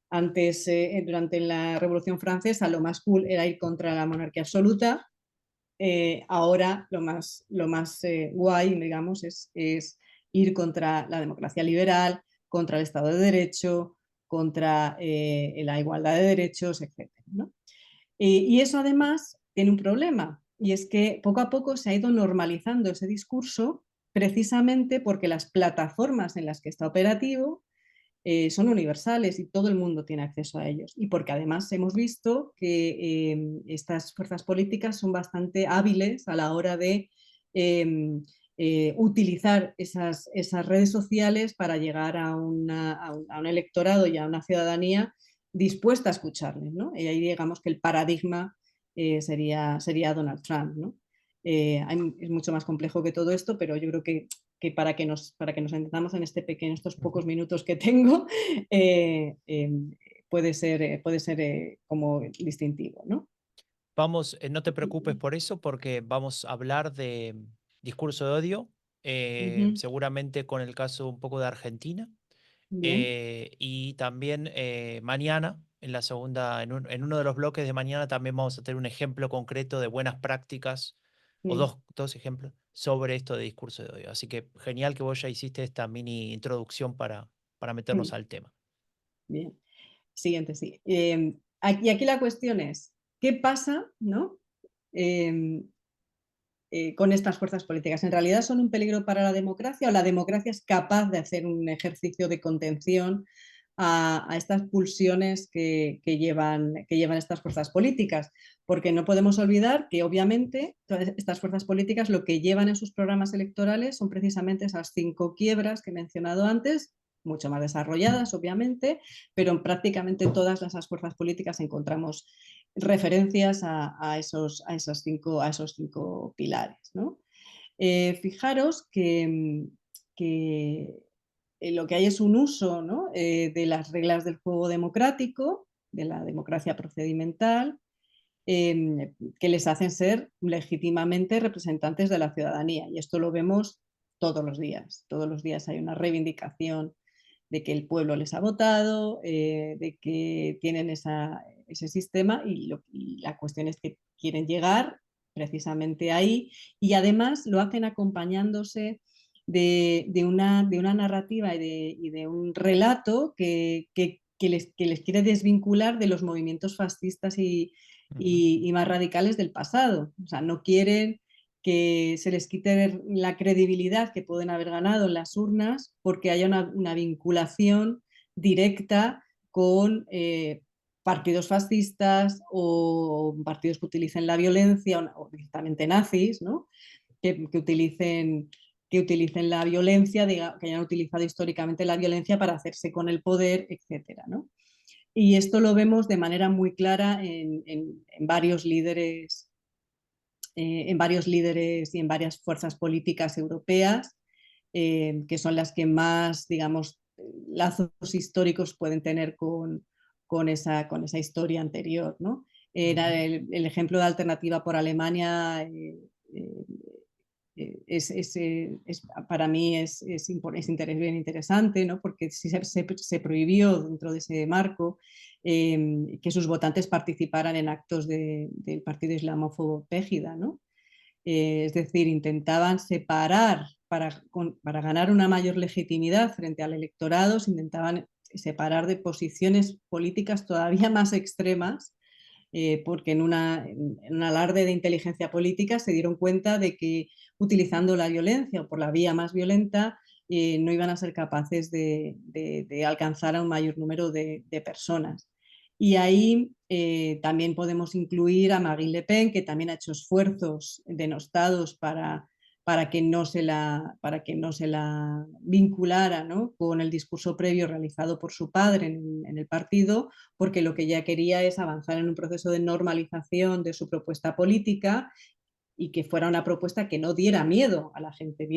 Antes, durante la Revolución Francesa, lo más cool era ir contra la monarquía absoluta. Ahora lo más guay, digamos, es ir contra la democracia liberal, contra el Estado de Derecho, contra la igualdad de derechos, etc., ¿no? Y eso además tiene un problema, y es que poco a poco se ha ido normalizando ese discurso, precisamente porque las plataformas en las que está operativo son universales y todo el mundo tiene acceso a ellos. Y porque además hemos visto que estas fuerzas políticas son bastante hábiles a la hora de utilizar esas redes sociales para llegar a un electorado y a una ciudadanía dispuesta a escucharles, ¿no? Y ahí digamos que el paradigma sería Donald Trump, ¿no? Es mucho más complejo que todo esto, pero yo creo que para que nos entendamos en estos pocos minutos que tengo, puede ser como distintivo, ¿no? Vamos, no te preocupes por eso, porque vamos a hablar de discurso de odio, seguramente con el caso un poco de Argentina, Bien. y también mañana, en la segunda, en uno de los bloques de mañana, también vamos a tener un ejemplo concreto de buenas prácticas, o dos ejemplos, sobre esto de discurso de odio. Así que genial que vos ya hiciste esta mini introducción para meternos al tema. Bien. Siguiente, sí. Aquí la cuestión es, ¿qué pasa, ¿no? Con estas fuerzas políticas? ¿En realidad son un peligro para la democracia, o la democracia es capaz de hacer un ejercicio de contención a estas pulsiones que llevan estas fuerzas políticas? Porque no podemos olvidar que obviamente todas estas fuerzas políticas lo que llevan en sus programas electorales son precisamente esas 5 quiebras que he mencionado antes, mucho más desarrolladas obviamente, pero en prácticamente todas esas fuerzas políticas encontramos referencias a esos 5 pilares, ¿no? Fijaros que lo que hay es un uso, ¿no? De las reglas del juego democrático, de la democracia procedimental, que les hacen ser legítimamente representantes de la ciudadanía. Y esto lo vemos todos los días hay una reivindicación de que el pueblo les ha votado, de que tienen ese sistema y la cuestión es que quieren llegar precisamente ahí y además lo hacen acompañándose de una narrativa y de un relato que les quiere desvincular de los movimientos fascistas y más radicales del pasado. O sea, no quieren que se les quite la credibilidad que pueden haber ganado en las urnas porque haya una vinculación directa con partidos fascistas o partidos que utilicen la violencia o directamente nazis, ¿no? que utilicen la violencia, que hayan utilizado históricamente la violencia para hacerse con el poder, etcétera, ¿no? Y esto lo vemos de manera muy clara en varios líderes y en varias fuerzas políticas europeas, que son las que más, digamos, lazos históricos pueden tener con esa historia anterior, ¿no? Era el ejemplo de Alternativa por Alemania para mí es bien interesante, ¿no? Porque se prohibió dentro de ese marco que sus votantes participaran en actos del partido islamófobo Pégida, ¿no? Es decir, intentaban separar para ganar una mayor legitimidad frente al electorado, se intentaban separar de posiciones políticas todavía más extremas, porque en un alarde de inteligencia política se dieron cuenta de que utilizando la violencia o por la vía más violenta no iban a ser capaces de alcanzar a un mayor número de personas. Y ahí también podemos incluir a Marine Le Pen, que también ha hecho esfuerzos denostados para que no se la vinculara, ¿no? con el discurso previo realizado por su padre en el partido, porque lo que ella quería es avanzar en un proceso de normalización de su propuesta política y que fuera una propuesta que no diera miedo a la gente,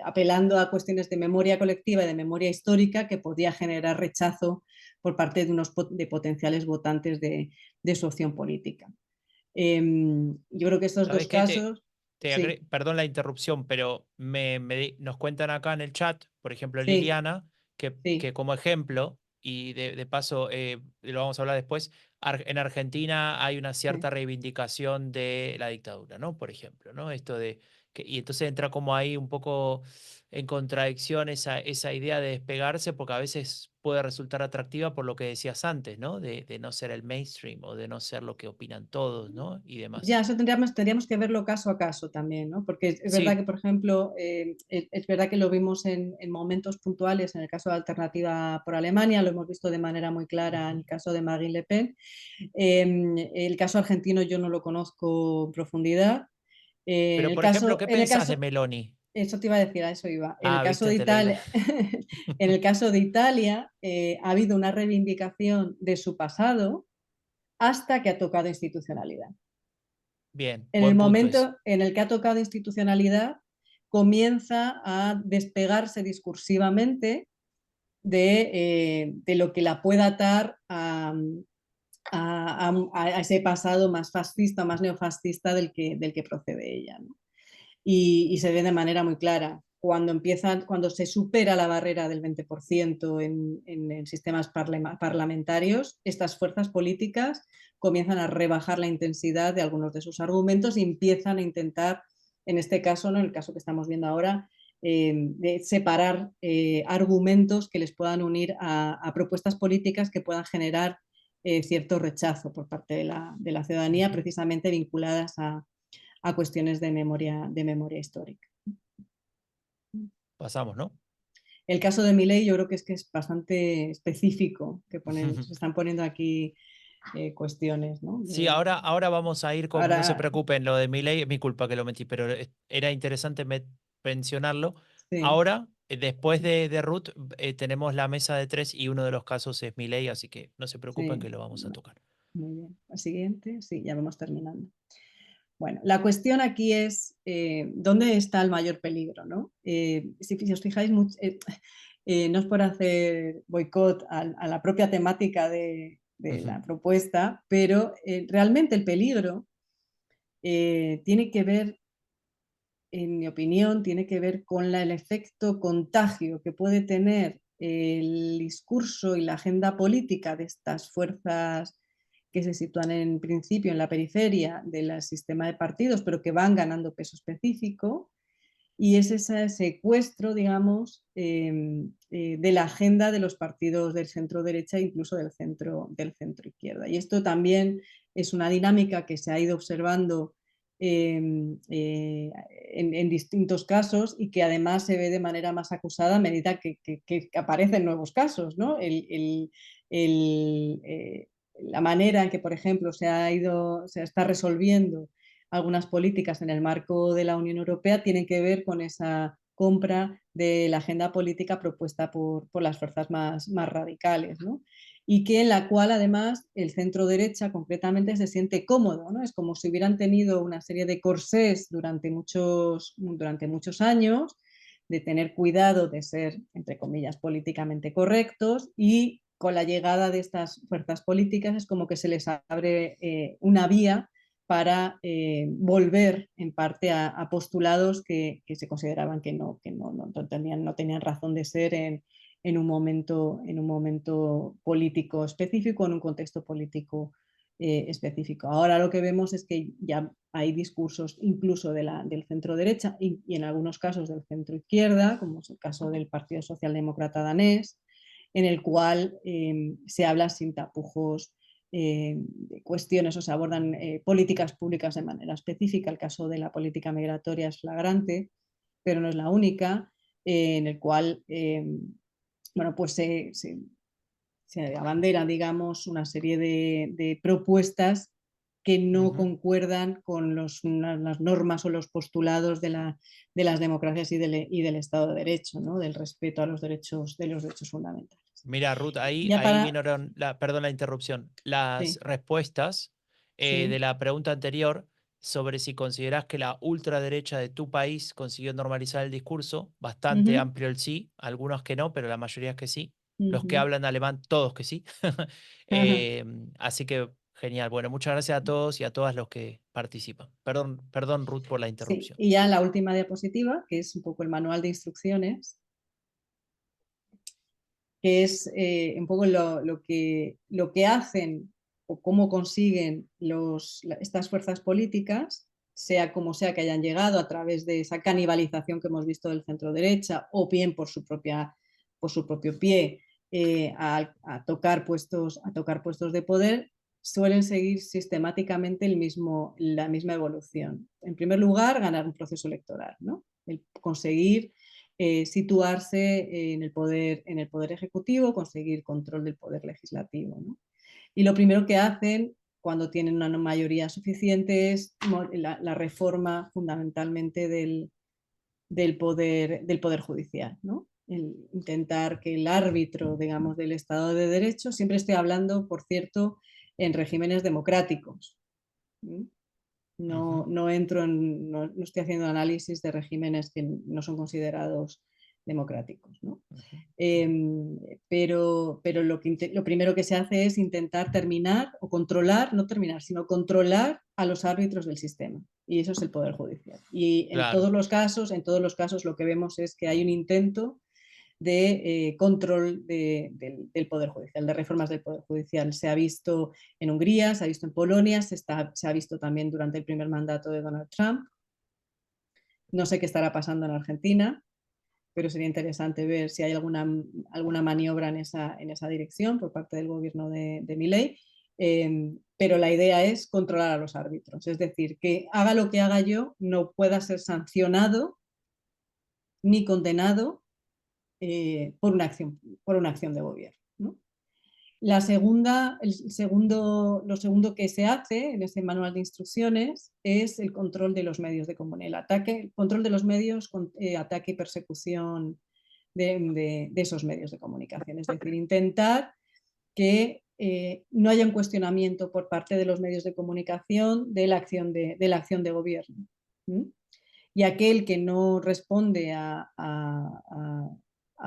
apelando a cuestiones de memoria colectiva y de memoria histórica que podía generar rechazo por parte de potenciales votantes de su opción política. Yo creo que estos dos casos... Sí. Perdón la interrupción, pero nos cuentan acá en el chat, por ejemplo, Sí. Liliana, que Sí. como ejemplo, y de paso lo vamos a hablar después, en Argentina hay una cierta reivindicación de la dictadura, ¿no? Por ejemplo, ¿no? Esto de y entonces entra como ahí un poco en contradicción esa idea de despegarse, porque a veces puede resultar atractiva por lo que decías antes, ¿no? De no ser el mainstream o de no ser lo que opinan todos, ¿no? Y demás. Ya, eso tendríamos que verlo caso a caso también, ¿no? Porque es Sí. verdad que, por ejemplo, es verdad que lo vimos en momentos puntuales, en el caso de Alternativa por Alemania, lo hemos visto de manera muy clara en el caso de Marine Le Pen. El caso argentino yo no lo conozco en profundidad. Pero, por ejemplo, ¿qué pensás de Meloni? Eso te iba a decir, a eso iba. En el caso viste, de Italia, en el caso de Italia ha habido una reivindicación de su pasado hasta que ha tocado institucionalidad. Bien, En el momento en el que ha tocado institucionalidad, comienza a despegarse discursivamente de lo que la pueda atar a ese pasado más fascista, más neofascista del que procede ella, ¿no? Y se ve de manera muy clara. Cuando se supera la barrera del 20% en sistemas parlamentarios, estas fuerzas políticas comienzan a rebajar la intensidad de algunos de sus argumentos y empiezan a intentar, en este caso, ¿no? En el caso que estamos viendo ahora, de separar argumentos que les puedan unir a propuestas políticas que puedan generar cierto rechazo por parte de la ciudadanía, precisamente vinculadas a cuestiones de memoria histórica. Pasamos, ¿no? El caso de Milei yo creo que es bastante específico, que se están poniendo aquí cuestiones, ¿no? Sí, ahora vamos a ir con, no se preocupen, lo de Milei es mi culpa que lo metí, pero era interesante mencionarlo. Sí. Ahora, después de Ruth, tenemos la mesa de 3 y uno de los casos es Milei, así que no se preocupen que lo vamos a tocar. Muy bien. La siguiente, sí, ya vamos terminando. Bueno, la cuestión aquí es dónde está el mayor peligro, ¿no? Si os fijáis, no es por hacer boicot a la propia temática de la propuesta, pero realmente el peligro tiene que ver en mi opinión, tiene que ver con el efecto contagio que puede tener el discurso y la agenda política de estas fuerzas que se sitúan en principio en la periferia del sistema de partidos, pero que van ganando peso específico, y es ese secuestro, digamos, de la agenda de los partidos del centro derecha e incluso del centro izquierda. Y esto también es una dinámica que se ha ido observando en distintos casos y que además se ve de manera más acusada a medida que aparecen nuevos casos, ¿no? La manera en que, por ejemplo, se está resolviendo algunas políticas en el marco de la Unión Europea tienen que ver con esa compra de la agenda política propuesta por las fuerzas más radicales, ¿no? Y que en la cual además el centro derecha concretamente se siente cómodo, ¿no? Es como si hubieran tenido una serie de corsés durante muchos años, de tener cuidado de ser, entre comillas, políticamente correctos, y con la llegada de estas fuerzas políticas es como que se les abre una vía para volver en parte a postulados que se consideraban que no tenían razón de ser en un momento político específico, en un contexto político específico. Ahora lo que vemos es que ya hay discursos incluso del centro derecha y en algunos casos del centro izquierda, como es el caso del Partido Socialdemócrata danés, en el cual se habla sin tapujos de cuestiones, o se abordan políticas públicas de manera específica. El caso de la política migratoria es flagrante, pero no es la única, en el cual bueno, pues se abanderan, digamos, una serie de propuestas que no concuerdan con las normas o los postulados de las democracias y del Estado de Derecho, ¿no? Del respeto a los derechos fundamentales. Mira, Ruth, ahí Ya para... vinieron, perdón la interrupción, las Sí, respuestas de sí. la pregunta anterior sobre si considerás que la ultraderecha de tu país consiguió normalizar el discurso. Bastante Ujú, amplio el sí, algunos que no, pero la mayoría es que sí. Los que ujú. hablan alemán, todos que sí. Ajá. Así que genial. Bueno, muchas gracias a todos y a todas los que participan. Perdón, Ruth, por la Sí, interrupción. y ya la última diapositiva, que es un poco el manual de instrucciones, que es un poco lo que hacen o cómo consiguen estas fuerzas políticas, sea como sea que hayan llegado a través de esa canibalización que hemos visto del centro derecha o bien por su propio pie a tocar puestos de poder, suelen seguir sistemáticamente la misma evolución. En primer lugar, ganar un proceso electoral, ¿no? El conseguir situarse en el poder ejecutivo, conseguir control del poder legislativo, ¿no? Y lo primero que hacen cuando tienen una mayoría suficiente es la reforma fundamentalmente del poder judicial, ¿no? El intentar que el árbitro, digamos, del Estado de Derecho, siempre estoy hablando, por cierto, en regímenes democráticos. No estoy haciendo análisis de regímenes que no son considerados democráticos, ¿no? Pero lo primero que se hace es intentar terminar o controlar, no terminar, sino controlar a los árbitros del sistema. Y eso es el Poder Judicial. Y en Claro. todos los casos lo que vemos es que hay un intento de control del Poder Judicial, de reformas del Poder Judicial. Se ha visto en Hungría, se ha visto en Polonia, se ha visto también durante el primer mandato de Donald Trump. No sé qué estará pasando en Argentina, pero sería interesante ver si hay alguna maniobra en esa dirección por parte del gobierno de Milei. Pero la idea es controlar a los árbitros, es decir, que haga lo que haga yo, no pueda ser sancionado ni condenado por una acción de gobierno, ¿no? Lo segundo que se hace en ese manual de instrucciones es el control de los medios de comunicación, el control de los medios, ataque y persecución de esos medios de comunicación. Es decir, intentar que no haya un cuestionamiento por parte de los medios de comunicación de la acción de gobierno. Y aquel que no responde a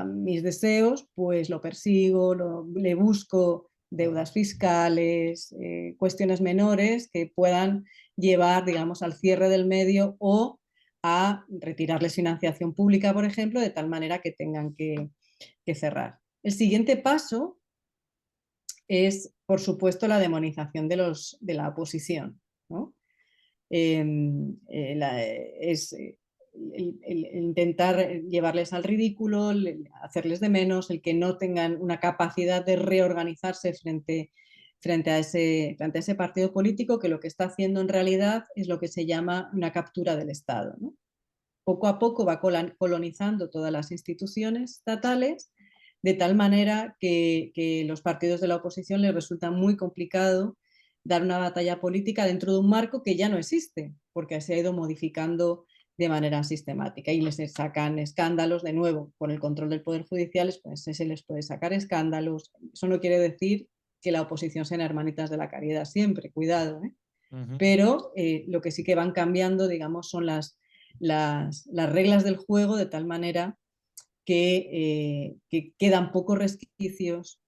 mis deseos, pues lo persigo, le busco deudas fiscales, cuestiones menores que puedan llevar, digamos, al cierre del medio o a retirarles financiación pública, por ejemplo, de tal manera que tengan que cerrar. El siguiente paso es, por supuesto, la demonización de la oposición, ¿no? Es el intentar llevarles al ridículo, hacerles de menos, el que no tengan una capacidad de reorganizarse frente a ese partido político, que lo que está haciendo en realidad es lo que se llama una captura del Estado, ¿no? Poco a poco va colonizando todas las instituciones estatales, de tal manera que los partidos de la oposición les resulta muy complicado dar una batalla política dentro de un marco que ya no existe, porque se ha ido modificando de manera sistemática y les sacan escándalos de nuevo. Por el control del Poder Judicial pues, se les puede sacar escándalos. Eso no quiere decir que la oposición sean hermanitas de la caridad siempre, cuidado, ¿eh? Pero lo que sí que van cambiando, digamos, son las reglas del juego, de tal manera que quedan pocos resquicios,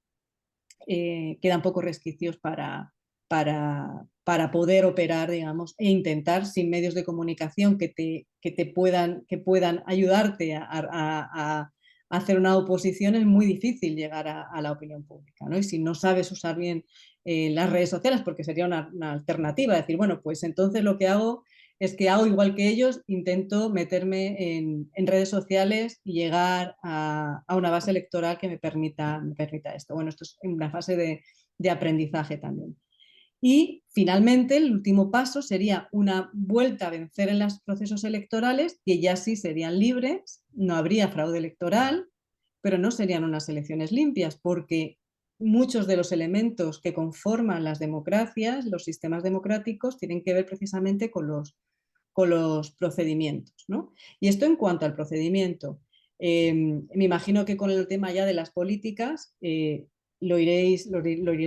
para poder operar, digamos, e intentar, sin medios de comunicación que puedan ayudarte a hacer una oposición, es muy difícil llegar a la opinión pública, ¿no? Y si no sabes usar bien las redes sociales, porque sería una alternativa, decir, bueno, pues entonces lo que hago es que hago igual que ellos, intento meterme en redes sociales y llegar a una base electoral que me permita esto. Bueno, esto es una fase de aprendizaje también. Y finalmente el último paso sería una vuelta a vencer en los procesos electorales, que ya sí serían libres, no habría fraude electoral, pero no serían unas elecciones limpias, porque muchos de los elementos que conforman las democracias, los sistemas democráticos, tienen que ver precisamente con los procedimientos, ¿no? Y esto en cuanto al procedimiento. Me imagino que con el tema ya de las políticas lo iréis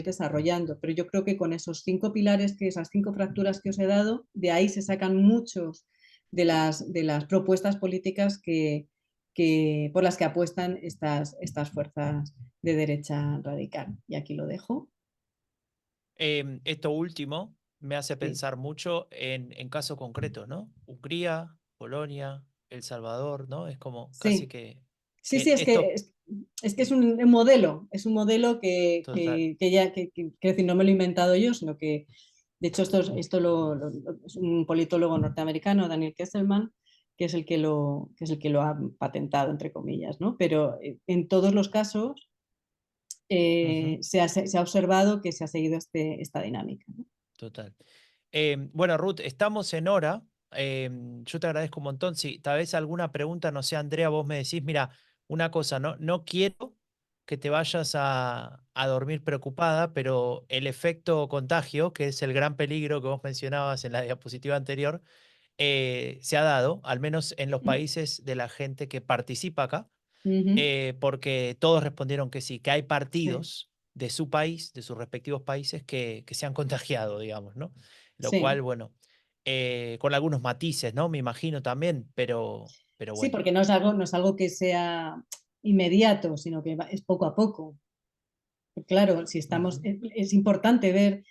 desarrollando, pero yo creo que con esos 5 pilares, esas 5 fracturas que os he dado, de ahí se sacan muchos de las propuestas políticas por las que apuestan estas fuerzas de derecha radical. Y aquí lo dejo. Esto último me hace Sí. pensar mucho en casos concretos, ¿no? Hungría, Polonia, El Salvador, ¿no? Es como casi Sí. que Sí, es esto que es un modelo que total. quiero decir, no me lo he inventado yo, sino que, de hecho, esto es un politólogo norteamericano, Daniel Kesselman, que es el que lo ha patentado, entre comillas, ¿no? Pero en todos los casos Ujú, se ha observado que se ha seguido esta dinámica, ¿no? total. Bueno, Ruth, estamos en hora. Yo te agradezco un montón. Si tal vez alguna pregunta, no sé, Andrea, vos me decís, mira, una cosa, no quiero que te vayas a dormir preocupada, pero el efecto contagio, que es el gran peligro que vos mencionabas en la diapositiva anterior, se ha dado, al menos en los países de la gente que participa acá, Ujú. porque todos respondieron que sí, que hay Sí, partidos de su país, de sus respectivos países, que se han contagiado, digamos, ¿no? Lo cual, sí. bueno, con algunos matices, ¿no? Me imagino también, pero Sí, bueno. porque no es algo que sea inmediato, sino que es poco a poco. Claro, si estamos, Ujú, es importante ver,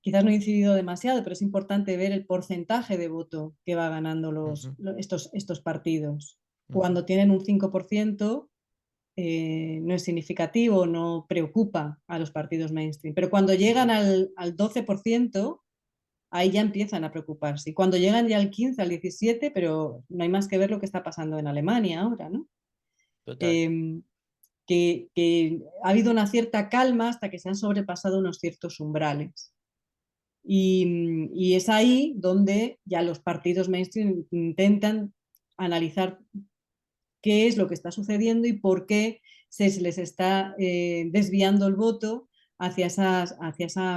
quizás no he incidido demasiado, pero es importante ver el porcentaje de voto que va ganando ujú, estos partidos. ujú, Cuando tienen un 5%, no es significativo, no preocupa a los partidos mainstream. Pero cuando llegan al 12%, ahí ya empiezan a preocuparse. Y cuando llegan ya al 15, al 17, pero no hay más que ver lo que está pasando en Alemania ahora, ¿no? total. Eh, que ha habido una cierta calma hasta que se han sobrepasado unos ciertos umbrales. Y es ahí donde ya los partidos mainstream intentan analizar qué es lo que está sucediendo y por qué se les está desviando el voto hacia esas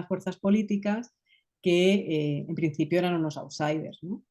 fuerzas políticas que en principio eran unos outsiders, ¿no?